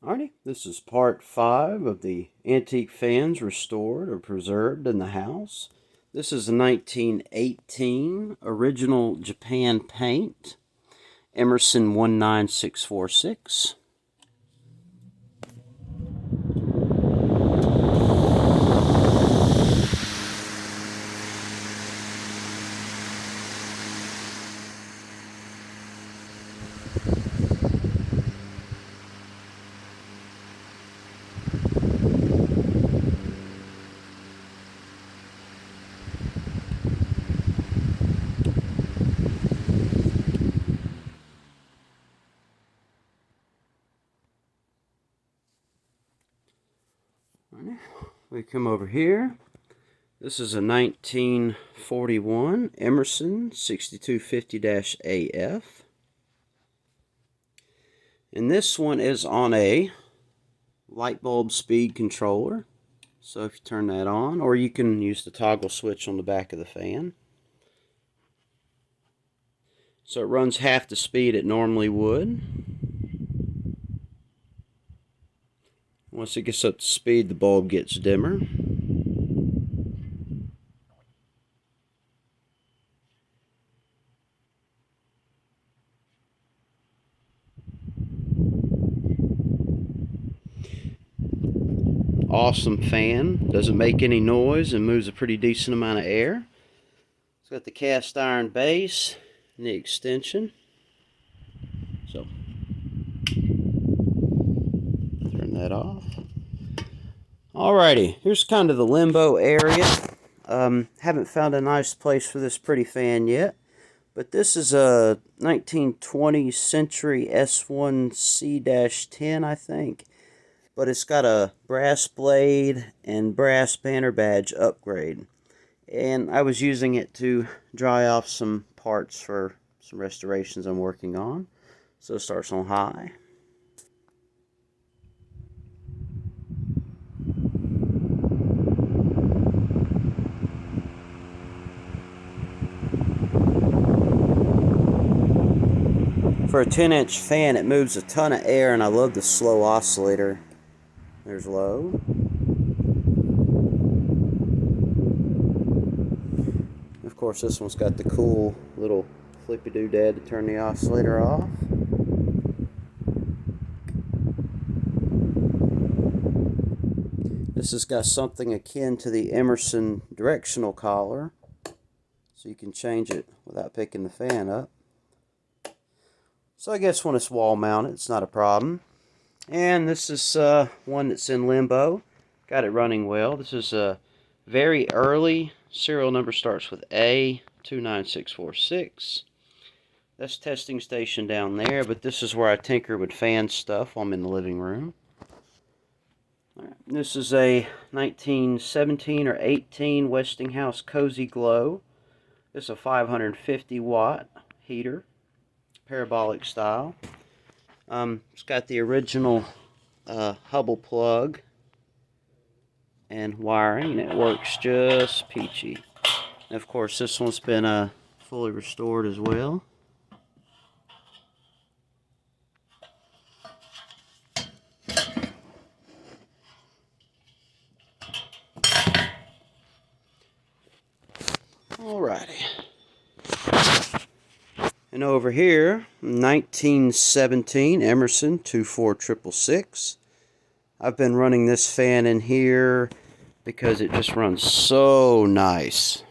Alrighty, this is part 5 of the antique fans restored or preserved in the house. This is a 1918 original Japan paint, Emerson 19646. We come over here. This is a 1941 Emerson 6250-AF. And this one is on a light bulb speed controller. So if you turn that on, or you can use the toggle switch on the back of the fan. So it runs half the speed it normally would. Once it gets up to speed, the bulb gets dimmer. Awesome fan. Doesn't make any noise and moves a pretty decent amount of air. It's got the cast iron base and the extension. So, turn that off. Alrighty, here's kind of the limbo area. Haven't found a nice place for this pretty fan yet. But this is a 1920 Century S1C-10, I think. But it's got a brass blade and brass banner badge upgrade. And I was using it to dry off some parts for some restorations I'm working on. So it starts on high. For a 10-inch fan, it moves a ton of air, and I love the slow oscillator. There's low. Of course, this one's got the cool little flippy doodad to turn the oscillator off. This has got something akin to the Emerson directional collar, so you can change it without picking the fan up. So I guess when it's wall mounted, it's not a problem. And this is one that's in limbo. Got it running well. This is a very early. Serial number starts with A29646. That's testing station down there, but this is where I tinker with fan stuff while I'm in the living room. All right. This is a 1917 or 18 Westinghouse Cozy Glow. This is a 550 watt heater, parabolic style. It's got the original Hubble plug and wiring, and it works just peachy. And of course, this one's been fully restored as well. Alrighty. And over here, 1917 Emerson 24666. I've been running this fan in here because it just runs so nice.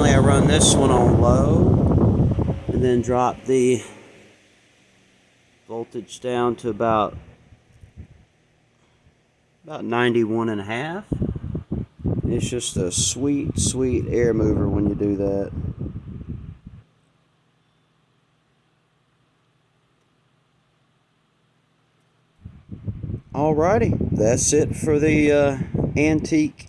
I run this one on low and then drop the voltage down to about 91.5. It's just a sweet, sweet air mover when you do that. Alrighty, that's it for the antique,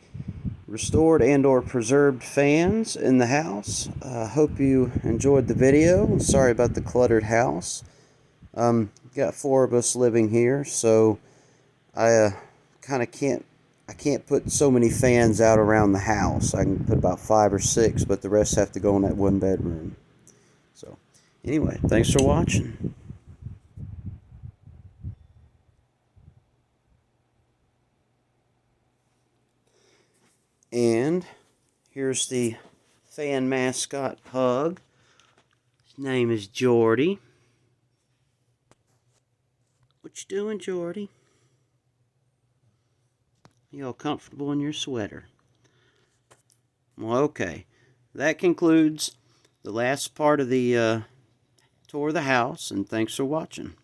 restored, and or preserved fans in the house. Hope you enjoyed the video. Sorry about the cluttered house. Got 4 of us living here, so I kind of can't put so many fans out around the house. I can put about 5 or 6, but the rest have to go in that 1 bedroom. So anyway, thanks for watching. And here's the fan mascot pug. His name is Jordy. What you doing, Jordy? You all comfortable in your sweater? Well, okay. That concludes the last part of the tour of the house, and thanks for watching.